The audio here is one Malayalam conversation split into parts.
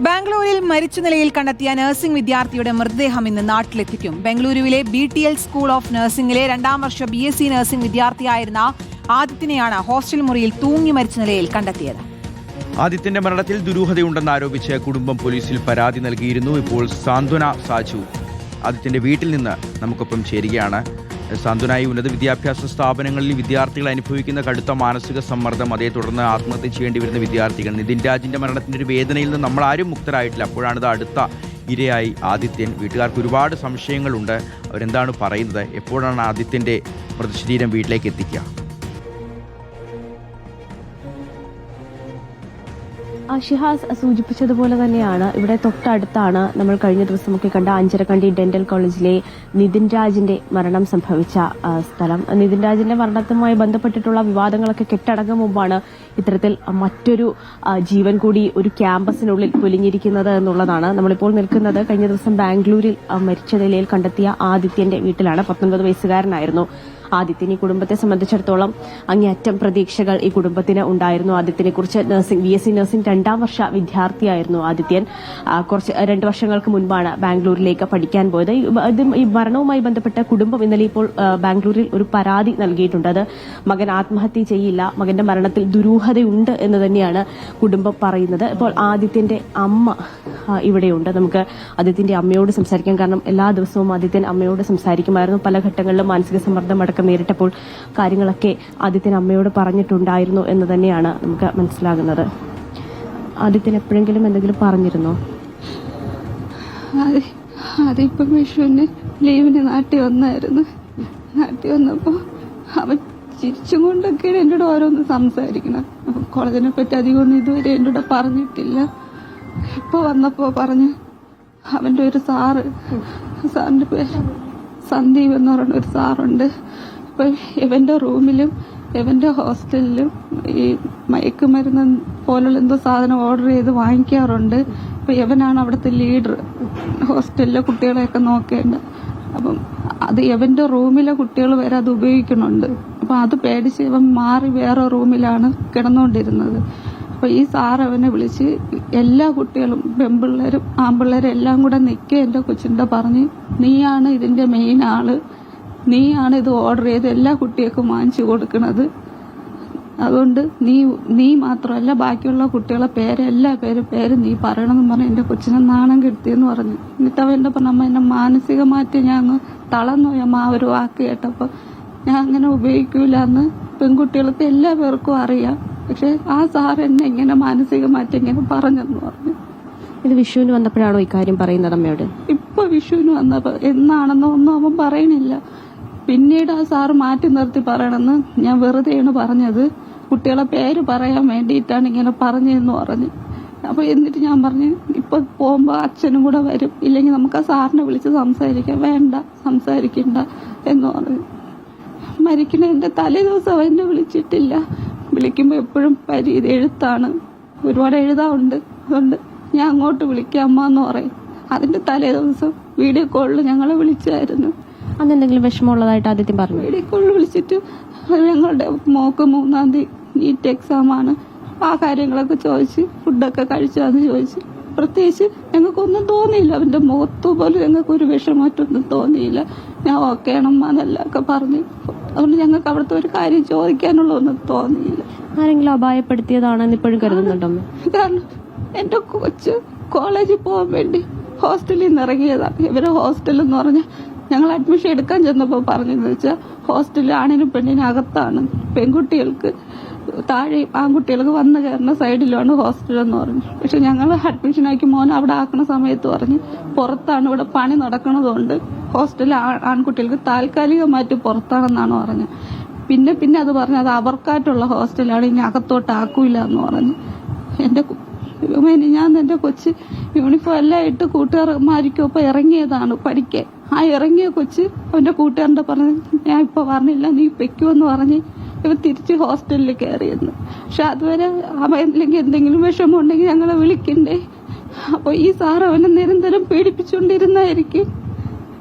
ബാംഗ്ലൂരിൽ മരിച്ച നിലയിൽ കണ്ടെത്തിയ നഴ്സിംഗ് വിദ്യാർത്ഥിയുടെ മൃതദേഹം ഇന്ന് നാട്ടിലെത്തിക്കും. ബംഗളൂരുവിലെ BTL സ്കൂൾ ഓഫ് നഴ്സിംഗിലെ 2ാം വർഷ BSc നഴ്സിംഗ് വിദ്യാർത്ഥിയായിരുന്ന ആദിത്യനെയാണ് ഹോസ്റ്റൽ മുറിയിൽ തൂങ്ങി മരിച്ച നിലയിൽ കണ്ടെത്തിയത്. ആദിത്യന്റെ മരണത്തിൽ ദുരൂഹതയുണ്ടെന്ന് ആരോപിച്ച് കുടുംബം പോലീസിൽ പരാതി നൽകിയിരുന്നു. ഇപ്പോൾ സാന്ത്വന സാജു ആദിത്യന്റെ വീട്ടിൽ നിന്ന് നമുക്കൊപ്പം ചേരുകയാണ്. സാന്ത്വനായി ഉന്നത വിദ്യാഭ്യാസ സ്ഥാപനങ്ങളിൽ വിദ്യാർത്ഥികൾ അനുഭവിക്കുന്ന കടുത്ത മാനസിക സമ്മർദ്ദം, അതേ തുടർന്ന് ആത്മഹത്യ ചെയ്യേണ്ടി വരുന്ന വിദ്യാർത്ഥികൾ, നിതിൻ രാജിന്റെ മരണത്തിന്റെ ഒരു വേദനയിൽ നിന്ന് നമ്മൾ ആരും മുക്തരായിട്ടില്ല. അപ്പോഴാണിത് അടുത്ത ഇരയായി ആദിത്യൻ. വീട്ടുകാർക്ക് ഒരുപാട് സംശയങ്ങളുണ്ട്. അവരെന്താണ് പറയുന്നത്? എപ്പോഴാണ് ആദിത്യന്റെ മൃതശരീരം വീട്ടിലേക്ക് എത്തിക്കുക? ഷിഹാസ് സൂചിപ്പിച്ചതുപോലെ തന്നെയാണ് ഇവിടെ തൊട്ടടുത്താണ് നമ്മൾ കഴിഞ്ഞ ദിവസമൊക്കെ കണ്ട അഞ്ചരക്കണ്ടി ഡെന്റൽ കോളേജിലെ നിതിൻ രാജിന്റെ മരണം സംഭവിച്ച സ്ഥലം. നിതിൻ രാജിന്റെ മരണവുമായി ബന്ധപ്പെട്ടിട്ടുള്ള വിവാദങ്ങളൊക്കെ കെട്ടടങ്ങും മുമ്പാണ് ഇത്തരത്തിൽ മറ്റൊരു ജീവൻ കൂടി ഒരു ക്യാമ്പസിനുള്ളിൽ പൊലിഞ്ഞിരിക്കുന്നത് എന്നുള്ളതാണ്. നമ്മളിപ്പോൾ നിൽക്കുന്നത് കഴിഞ്ഞ ദിവസം ബാംഗ്ലൂരിൽ മരിച്ച നിലയിൽ കണ്ടെത്തിയ ആദിത്യന്റെ വീട്ടിലാണ്. 19 വയസ്സുകാരനായിരുന്നു ആദിത്യൻ. ഈ കുടുംബത്തെ സംബന്ധിച്ചിടത്തോളം അങ്ങേയറ്റം പ്രതീക്ഷകൾ ഈ കുടുംബത്തിന് ഉണ്ടായിരുന്നു. ആദിത്യനെ കുറിച്ച് BSc നഴ്സിംഗ് 2ാം വർഷ വിദ്യാർത്ഥിയായിരുന്നു ആദിത്യൻ. 2 വർഷങ്ങൾക്ക് മുൻപാണ് ബാംഗ്ലൂരിലേക്ക് പഠിക്കാൻ പോയത്. ഈ മരണവുമായി ബന്ധപ്പെട്ട കുടുംബം ഇന്നലെ ഇപ്പോൾ ബാംഗ്ലൂരിൽ ഒരു പരാതി നൽകിയിട്ടുണ്ട്. അത് മകൻ ആത്മഹത്യ ചെയ്യില്ല, മകന്റെ മരണത്തിൽ ദുരൂഹതയുണ്ട് എന്ന് തന്നെയാണ് കുടുംബം പറയുന്നത്. ഇപ്പോൾ ആദിത്യന്റെ അമ്മ ഇവിടെയുണ്ട്. നമുക്ക് ആദിത്യന്റെ അമ്മയോട് സംസാരിക്കാം. കാരണം എല്ലാ ദിവസവും ആദിത്യൻ അമ്മയോട് സംസാരിക്കുമായിരുന്നു. പല ഘട്ടങ്ങളിലും മാനസിക സമ്മർദ്ദം അടക്കം നേരിട്ടപ്പോൾ കാര്യങ്ങളൊക്കെ ആദിത്യൻ അമ്മയോട് പറഞ്ഞിട്ടുണ്ടായിരുന്നു എന്ന് തന്നെയാണ് നമുക്ക് മനസ്സിലാകുന്നത്. ആദിത്യൻ എപ്പോഴെങ്കിലും എന്തെങ്കിലും പറഞ്ഞിരുന്നോ? അതിപ്പം വിഷുവിന് ലീവിന് നാട്ടിൽ വന്നായിരുന്നു. നാട്ടിൽ വന്നപ്പോൾ അവൻ ചിരിച്ചും കൊണ്ടൊക്കെയാണ് എന്നോട് ഓരോന്ന് സംസാരിക്കണം. കോളേജിനെ പറ്റി അധികമൊന്നും ഇതുവരെ എന്നോട് പറഞ്ഞിട്ടില്ല. ഇപ്പോൾ വന്നപ്പോൾ പറഞ്ഞ് അവന്റെ ഒരു സാറിന്റെ പേര് സന്ദീപ് എന്ന് പറയുന്ന ഒരു സാറുണ്ട്. അപ്പൊ ഇവന്റെ റൂമിലും ഇവന്റെ ഹോസ്റ്റലിലും ഈ മയക്കുമരുന്ന് പോലുള്ള എന്തോ സാധനം ഓർഡർ ചെയ്ത് വാങ്ങിക്കാറുണ്ട്. അപ്പൊ ഇവനാണ് അവിടുത്തെ ലീഡർ, ഹോസ്റ്റലിലെ കുട്ടികളെയൊക്കെ നോക്കേണ്ട. അപ്പം അത് ഇവന്റെ റൂമിലെ കുട്ടികൾ വരെ അത് ഉപയോഗിക്കുന്നുണ്ട്. അപ്പൊ അത് പേടിച്ച് ഇവൻ മാറി വേറെ റൂമിലാണ് കിടന്നുകൊണ്ടിരുന്നത്. അപ്പൊ ഈ സാർ അവനെ വിളിച്ച് എല്ലാ കുട്ടികളും പെൺപിള്ളേരും ആൺപിള്ളേരും എല്ലാം കൂടെ നിൽക്കുക എന്റെ കൊച്ചിന്റെ പറഞ്ഞ്, നീയാണ് ഇതിന്റെ മെയിൻ ആള്, നീയാണ് ഇത് ഓർഡർ ചെയ്ത് എല്ലാ കുട്ടികൾക്കും വാങ്ങിച്ചു കൊടുക്കുന്നത്. അതുകൊണ്ട് നീ മാത്രമല്ല ബാക്കിയുള്ള കുട്ടികളെ എല്ലാ പേര് നീ പറയണമെന്ന് പറഞ്ഞ് എന്റെ കൊച്ചിനെ നാണം കെടുത്തിയെന്ന് പറഞ്ഞു. എന്നിട്ട് അവന്റെ പറഞ്ഞ എന്നെ മാനസികമാറ്റി ഞാൻ അങ്ങ് തളർന്നു. അമ്മ ആ ഒരു വാക്ക് കേട്ടപ്പോ ഞാൻ അങ്ങനെ ഉപയോഗിക്കൂലെന്ന് പെൺകുട്ടികൾക്ക് എല്ലാ പേർക്കും അറിയാം. പക്ഷെ ആ സാർ എന്നെ ഇങ്ങനെ മാനസികമാറ്റി ഇങ്ങനെ പറഞ്ഞെന്ന് പറഞ്ഞു. ഇത് വിഷുവിന് വന്നപ്പോഴാണോ ഇക്കാര്യം പറയുന്നത് അമ്മയോട്? ഇപ്പൊ വിഷുവിന് വന്നപ്പോ എന്നാണെന്നോ ഒന്നും അവൻ പറയണില്ല. പിന്നീട് ആ സാറ് മാറ്റി നിർത്തി പറയണമെന്ന് ഞാൻ വെറുതെയാണ് പറഞ്ഞത്, കുട്ടികളെ പേര് പറയാൻ വേണ്ടിയിട്ടാണ് ഇങ്ങനെ പറഞ്ഞതെന്ന് പറഞ്ഞു. അപ്പൊ എന്നിട്ട് ഞാൻ പറഞ്ഞു, ഇപ്പൊ പോകുമ്പോ അച്ഛനും കൂടെ വരും, ഇല്ലെങ്കിൽ നമുക്ക് ആ സാറിനെ വിളിച്ച് സംസാരിക്കാം. വേണ്ട, സംസാരിക്കണ്ട എന്ന് പറഞ്ഞു. മരിക്കണതിന്റെ തലേ ദിവസം എന്നെ വിളിച്ചിട്ടില്ല. വിളിക്കുമ്പോ എപ്പോഴും എഴുത്താണ്, ഒരുപാട് എഴുതാറുണ്ട്. അതുകൊണ്ട് ഞാൻ അങ്ങോട്ട് വിളിക്കാം അമ്മ എന്ന് പറയും. അതിന്റെ തലേ ദിവസം വീഡിയോ കോളിൽ ഞങ്ങളെ വിളിച്ചായിരുന്നു. അന്ന് എന്തെങ്കിലും വിഷമമുള്ളതായിട്ട് ആദ്യം പറഞ്ഞു? വീഡിയോ കോളിൽ വിളിച്ചിട്ട് ഞങ്ങളുടെ മോക്ക് 3-ാം തീയതി നീറ്റ് എക്സാം ആണ്, ആ കാര്യങ്ങളൊക്കെ ചോദിച്ച് ഫുഡൊക്കെ കഴിച്ചാന്ന് ചോദിച്ചു. പ്രത്യേകിച്ച് ഞങ്ങൾക്കൊന്നും തോന്നിയില്ല, അവന്റെ മുഖത്ത് പോലും ഞങ്ങൾക്ക് ഒരു വിഷമമായിട്ടൊന്നും തോന്നിയില്ല. ഞാൻ ഓക്കെ ആണെന്നൊക്കെ പറഞ്ഞു. അതുകൊണ്ട് ഞങ്ങൾക്ക് അവിടുത്തെ ഒരു കാര്യം ചോദിക്കാനുള്ള ഒന്നും തോന്നിയില്ല. ആരെങ്കിലും അപായപ്പെടുത്തിയതാണെന്ന് ഇപ്പോഴും കരുതുന്നുണ്ടോ? കാരണം എന്റെ കൊച്ച് കോളേജിൽ പോകാൻ വേണ്ടി ഹോസ്റ്റലിൽ നിന്ന് ഇറങ്ങിയതാണ്. ഇവരെ ഹോസ്റ്റൽ എന്ന് പറഞ്ഞാൽ ഞങ്ങൾ അഡ്മിഷൻ എടുക്കാൻ ചെന്നപ്പോൾ പറഞ്ഞെന്ന് വെച്ചാൽ ഹോസ്റ്റലിൽ ആണിനും പെണ്ണിനും അകത്താണ്, പെൺകുട്ടികൾക്ക് താഴെ ആൺകുട്ടികൾക്ക് വന്നു കയറുന്ന സൈഡിലാണ് ഹോസ്റ്റൽ എന്ന് പറഞ്ഞു. പക്ഷെ ഞങ്ങൾ അഡ്മിഷനാക്കി മോനെ അവിടെ ആക്കുന്ന സമയത്ത് പറഞ്ഞ് പുറത്താണ്, ഇവിടെ പണി നടക്കുന്നതുകൊണ്ട് ഹോസ്റ്റലിൽ ആൺകുട്ടികൾക്ക് താൽക്കാലികമായിട്ട് പുറത്താണെന്നാണ് പറഞ്ഞത്. പിന്നെ അത് പറഞ്ഞ് അത് അവർക്കായിട്ടുള്ള ഹോസ്റ്റലാണ്, ഇനി അകത്തോട്ട് ആക്കൂല എന്ന് പറഞ്ഞു. ഞാൻ എന്റെ കൊച്ച് യൂണിഫോം എല്ലാം ഇട്ട് കൂട്ടുകാർമാർക്കൊപ്പം ഇറങ്ങിയതാണ് പഠിക്കാൻ. ആ ഇറങ്ങിയ കൊച്ച് അവന്റെ കൂട്ടുകാരന്റെ പറഞ്ഞ്, ഞാൻ ഇപ്പൊ പറഞ്ഞില്ല നീ വെക്കുമെന്ന് പറഞ്ഞ് ഇവ തിരിച്ച് ഹോസ്റ്റലിൽ കയറിയെന്ന്. പക്ഷെ അതുവരെ അവനില്ലെങ്കിൽ എന്തെങ്കിലും വിഷമം ഉണ്ടെങ്കിൽ ഞങ്ങളെ വിളിക്കണ്ടേ. അപ്പൊ ഈ സാർ അവനെ നിരന്തരം പീഡിപ്പിച്ചുകൊണ്ടിരുന്നായിരിക്കും.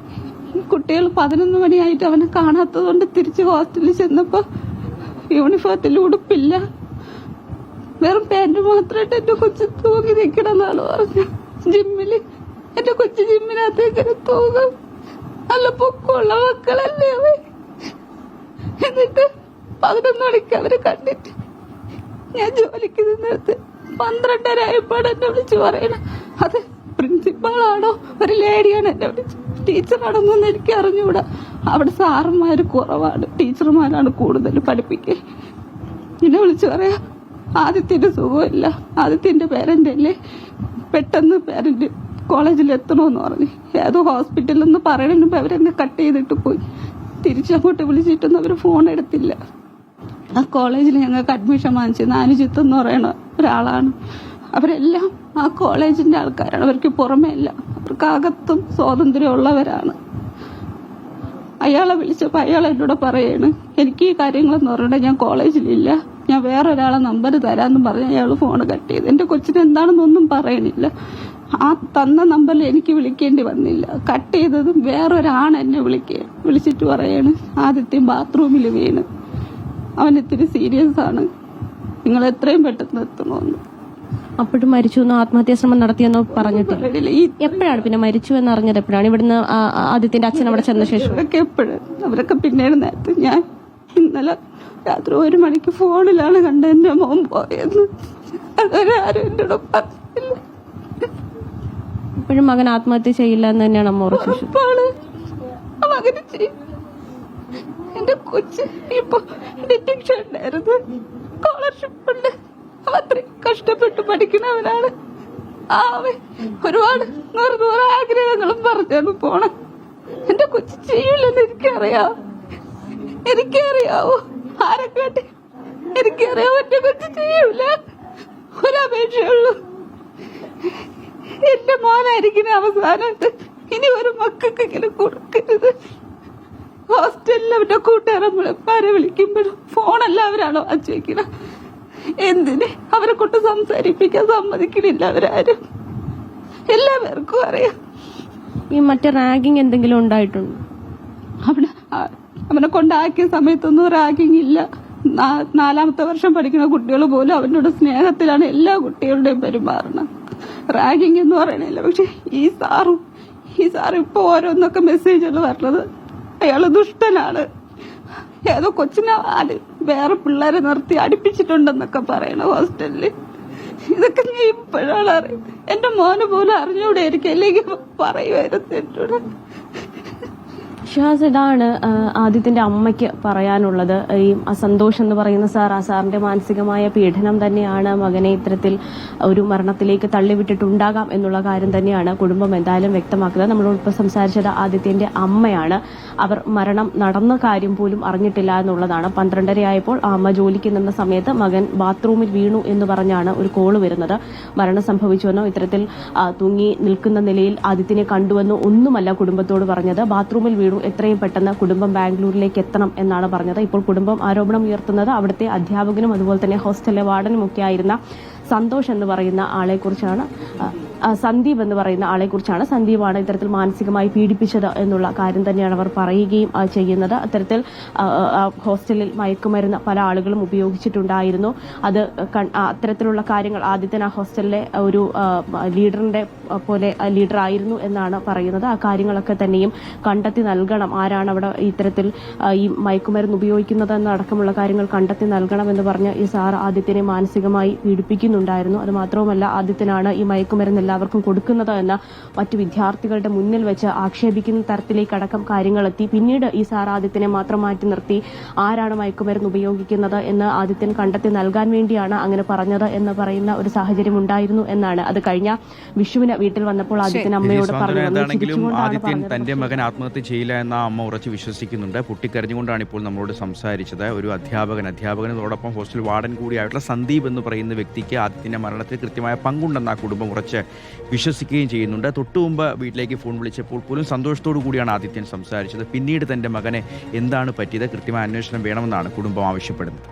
കുട്ടികൾ 11 മണിയായിട്ട് അവനെ കാണാത്തത് കൊണ്ട് തിരിച്ച് ഹോസ്റ്റലിൽ ചെന്നപ്പോ യൂണിഫോമത്തിൽ ഉടുപ്പില്ല, വെറും പാന്റ് മാത്രമായിട്ട് എന്റെ കൊച്ചു തൂങ്ങി നിൽക്കണമെന്നാണ് പറഞ്ഞു. ജിമ്മില് എന്റെ കൊച്ചു ജിമ്മിനകത്തേക്ക് തൂങ്ങും. നല്ല പൊക്കമുള്ള മക്കളല്ലേ അവ. എന്നിട്ട് 11 മണിക്ക് അവരെ കണ്ടിട്ട് ഞാൻ ജോലിക്ക് നിന്നെടുത്ത് 12:30 ആയപ്പോഴാണ് എന്നെ വിളിച്ച് പറയണം. അത് പ്രിൻസിപ്പാളാണോ ഒരു ലേഡിയാണ് എന്നെ വിളിച്ച്. ടീച്ചറാണെന്നൊന്നും എനിക്ക് അറിഞ്ഞുകൂടാ. അവിടെ സാറന്മാര് കുറവാണ്, ടീച്ചർമാരാണ് കൂടുതൽ പഠിപ്പിക്കുക. എന്നെ വിളിച്ച് പറയാ, ആദിത്യന്റെ സുഖമില്ല, ആദിത്യന്റെ പേരന്റ് അല്ലേ, പെട്ടെന്ന് പേരന്റ് കോളേജിൽ എത്തണമെന്ന് പറഞ്ഞു. ഏതോ ഹോസ്പിറ്റലിൽ നിന്ന് പറയണ അവരെന്നെ കട്ട് ചെയ്തിട്ട് പോയി. തിരിച്ചങ്ങോട്ട് വിളിച്ചിട്ടൊന്നും അവർ ഫോൺ എടുത്തില്ല. ആ കോളേജിൽ ഞങ്ങൾക്ക് അഡ്മിഷൻ വാങ്ങിച്ചത് അനുജിത്ത് എന്ന് പറയുന്ന ഒരാളാണ്. അവരെല്ലാം ആ കോളേജിന്റെ ആൾക്കാരാണ്. അവർക്ക് പുറമേ അല്ല, അവർക്ക് അകത്തും സ്വാതന്ത്ര്യമുള്ളവരാണ്. അയാളെ വിളിച്ചപ്പോൾ അയാൾ എന്നോട് പറയാണ്, എനിക്ക് ഈ കാര്യങ്ങളെന്ന് പറഞ്ഞാൽ ഞാൻ കോളേജിലില്ല, ഞാൻ വേറൊരാളെ നമ്പർ തരാമെന്നും പറഞ്ഞ് അയാൾ ഫോൺ കട്ട് ചെയ്ത്. എന്റെ കൊച്ചിന് എന്താണെന്നൊന്നും പറയണില്ല. ആ തന്ന നമ്പറിൽ എനിക്ക് വിളിക്കേണ്ടി വന്നില്ല. കട്ട് ചെയ്തതും വേറൊരാണ് എന്നെ വിളിച്ചിട്ട് പറയാണ്, ആദ്യത്തെ ബാത്റൂമിൽ വീണ്, അവൻ ഇത്തിരി സീരിയസ് ആണ്, നിങ്ങൾ എത്രയും പെട്ടെന്ന് എത്തണമെന്ന്. അപ്പോഴും മരിച്ചു എന്ന് ആത്മഹത്യാ ശ്രമം നടത്തിയെന്നോ പറഞ്ഞിട്ടില്ല. എപ്പോഴാണ് പിന്നെ മരിച്ചു എന്ന് അറിഞ്ഞത്? എപ്പോഴാണ് ഇവിടുന്ന് ആദിത്യന്റെ അച്ഛൻ അവിടെ ചെന്ന ശേഷം? അവരൊക്കെ പിന്നീട് നേരത്തെ, ഞാൻ ഇന്നലെ രാത്രി 1 മണിക്ക് ഫോണിലാണ് കണ്ട എന്റെ മോൻ പോയെന്ന്. അതുവരെ ആരും എന്നോട് പറഞ്ഞില്ല. ഇപ്പോഴും മകൻ ആത്മഹത്യ ചെയ്യില്ല എന്ന് തന്നെയാണ് അമ്മ ഉറച്ചു. മകന് ചെയ്യും. എന്റെ കൊച്ച് ഇപ്പൊ ഡിറ്റക്ഷൻ ഉണ്ടായിരുന്നു, സ്കോളർഷിപ്പ് ഉണ്ട്, അത്രയും കഷ്ടപ്പെട്ട് പഠിക്കുന്നവനാണ്. ഒരുപാട് 100 ആഗ്രഹങ്ങളും പറഞ്ഞാണ് പോണേ. എന്റെ കൊച്ചു ചെയ്യൂലെന്ന് എനിക്കറിയാവോ, ആരെ കേട്ട് എനിക്കറിയാവോ, എന്റെ കൊച്ചു ചെയ്യൂല. ഒരപേക്ഷയുള്ളൂ, എന്റെ മോനായിരിക്കുന്ന അവസാനമായിട്ട് ഇനി ഒരു മക്കൾക്ക് ഇങ്ങനെ കൊടുക്കരുത്. ഹോസ്റ്റലിൽ അവരുടെ കൂട്ടുകാരെ വിളിക്കുമ്പോഴും ഫോണെല്ലാവരാണോ വാങ്ങിച്ചു വെക്കണ? എന്തിന് അവരെ കൊണ്ട് സംസാരിപ്പിക്കാൻ സമ്മതിക്കണില്ല അവരാരും. എല്ലാവർക്കും അറിയാം. ഈ മറ്റേ റാഗിങ് എന്തെങ്കിലും ഉണ്ടായിട്ടുണ്ടോ? അവനെ കൊണ്ടാക്കിയ സമയത്തൊന്നും റാഗിങ് ഇല്ല. 4ാമത്തെ വർഷം പഠിക്കുന്ന കുട്ടികൾ പോലും അവനോട് സ്നേഹത്തിലാണ് എല്ലാ കുട്ടികളുടെയും പെരുമാറണം. റാഗിങ് എന്ന് പറയണില്ല. പക്ഷെ ഈ സാർ ഇപ്പൊ ഓരോന്നൊക്കെ മെസ്സേജുകൾ പറഞ്ഞത്, അയാള് ദുഷ്ടനാണ്, ഏതോ കൊച്ചിനെ വേറെ പിള്ളേരെ നിർത്തി അടുപ്പിച്ചിട്ടുണ്ടെന്നൊക്കെ പറയണ ഹോസ്റ്റലില്. ഇതൊക്കെ ഞാൻ ഇപ്പോഴാണ് അറിയും. എന്റെ മോന് പോലും അറിഞ്ഞൂടെ ആയിരിക്കും, അല്ലെങ്കിൽ പറയുമായിരുന്നു എന്നോട്. ഷിഹാസ്, ഇതാണ് ആദിത്യന്റെ അമ്മയ്ക്ക് പറയാനുള്ളത്. ഈ സന്തോഷ് എന്ന് പറയുന്ന സാർ, ആ സാറിന്റെ മാനസികമായ പീഡനം തന്നെയാണ് മകനെ ഇത്തരത്തിൽ ഒരു മരണത്തിലേക്ക് തള്ളിവിട്ടിട്ടുണ്ടാകാം എന്നുള്ള കാര്യം തന്നെയാണ് കുടുംബം എന്തായാലും വ്യക്തമാക്കുന്നത്. നമ്മളോടൊപ്പം സംസാരിച്ചത് ആദിത്യന്റെ അമ്മയാണ്. അവർ മരണം നടന്ന കാര്യം പോലും അറിഞ്ഞിട്ടില്ല എന്നുള്ളതാണ്. 12:30 ആയപ്പോൾ അമ്മ ജോലിക്ക് നിന്ന സമയത്ത് മകൻ ബാത്റൂമിൽ വീണു എന്ന് പറഞ്ഞാണ് ഒരു കോള് വരുന്നത്. മരണം സംഭവിച്ചുവെന്നോ ഇത്തരത്തിൽ തൂങ്ങി നിൽക്കുന്ന നിലയിൽ ആദിത്യനെ കണ്ടുവെന്നോ ഒന്നുമല്ല കുടുംബത്തോട് പറഞ്ഞത്. ബാത്റൂമിൽ വീണു, എത്രയും പെട്ടെന്ന് കുടുംബം ബാംഗ്ലൂരിലേക്ക് എത്തണം എന്നാണ് പറഞ്ഞത്. ഇപ്പോൾ കുടുംബം ആരോപണം ഉയർത്തുന്നത് അവിടുത്തെ അധ്യാപകനും അതുപോലെ തന്നെ ഹോസ്റ്റലിലെ വാർഡനും ഒക്കെ ആയിരുന്ന സന്തോഷ് എന്ന് പറയുന്ന ആളെക്കുറിച്ചാണ്, സന്ദീപ് എന്ന് പറയുന്ന ആളെക്കുറിച്ചാണ്. സന്ദീപാണ് ഇത്തരത്തിൽ മാനസികമായി പീഡിപ്പിച്ചത് എന്നുള്ള കാര്യം തന്നെയാണ് അവർ പറയുകയും ചെയ്യുന്നത്. അത്തരത്തിൽ ഹോസ്റ്റലിൽ മയക്കുമരുന്ന് പല ആളുകളും ഉപയോഗിച്ചിട്ടുണ്ടായിരുന്നു. അത് അത്തരത്തിലുള്ള കാര്യങ്ങൾ ആദ്യത്തെ ആ ഹോസ്റ്റലിലെ ഒരു ലീഡറിന്റെ പോലെ ലീഡർ ആയിരുന്നു എന്നാണ് പറയുന്നത്. ആ കാര്യങ്ങളൊക്കെ തന്നെയും കണ്ടെത്തി നൽകണം, ആരാണ് അവിടെ ഇത്തരത്തിൽ ഈ മയക്കുമരുന്ന് ഉപയോഗിക്കുന്നത് എന്നടക്കമുള്ള കാര്യങ്ങൾ കണ്ടെത്തി നൽകണം എന്ന് പറഞ്ഞ് ഈ സാർ ആദിത്യനെ മാനസികമായി പീഡിപ്പിക്കുന്നുണ്ടായിരുന്നു. അത് മാത്രവുമല്ല, ആദിത്യനാണ് ഈ മയക്കുമരുന്ന് എല്ലാവർക്കും കൊടുക്കുന്നത് എന്ന് മറ്റു വിദ്യാർത്ഥികളുടെ മുന്നിൽ വെച്ച് ആക്ഷേപിക്കുന്ന തരത്തിലേക്കടക്കം കാര്യങ്ങളെത്തി. പിന്നീട് ഈ സാർ ആദിത്യനെ മാത്രം മാറ്റി നിർത്തി ആരാണ് മയക്കുമരുന്ന് ഉപയോഗിക്കുന്നത് എന്ന് ആദിത്യൻ കണ്ടെത്തി നൽകാൻ വേണ്ടിയാണ് അങ്ങനെ പറഞ്ഞത് എന്ന് പറയുന്ന ഒരു സാഹചര്യം ഉണ്ടായിരുന്നു എന്നാണ്. അത് കഴിഞ്ഞ വിഷുവിന് വീട്ടിൽ വന്നപ്പോൾ ആദിത്യൻ അമ്മയോട് പറഞ്ഞു. ആദിത്യൻ തന്റെ മകൻ ആത്മഹത്യ ചെയ്യില്ല എന്ന അമ്മ ഉറച്ചു വിശ്വസിക്കുന്നുണ്ട്. പൊട്ടിക്കരഞ്ഞുകൊണ്ടാണ് ഇപ്പോൾ നമ്മളോട് സംസാരിച്ചത്. ഒരു അധ്യാപകനോടൊപ്പം ഹോസ്റ്റൽ വാർഡൻ കൂടിയായിട്ടുള്ള സന്ദീപ് എന്ന് പറയുന്ന വ്യക്തിക്ക് ആദിത്യന്റെ മരണത്തിൽ കൃത്യമായ പങ്കുണ്ടെന്ന് ആ കുടുംബം ഉറച്ച് വിശ്വസിക്കുകയും ചെയ്യുന്നുണ്ട്. തൊട്ടുമുമ്പ് വീട്ടിലേക്ക് ഫോൺ വിളിച്ചപ്പോൾ പോലും സന്തോഷത്തോടു കൂടിയാണ് ആദിത്യൻ സംസാരിച്ചത്. പിന്നീട് തന്റെ മകനെ എന്താണ് പറ്റിയത്, കൃത്യമായ അന്വേഷണം വേണമെന്നാണ് കുടുംബം ആവശ്യപ്പെടുന്നത്.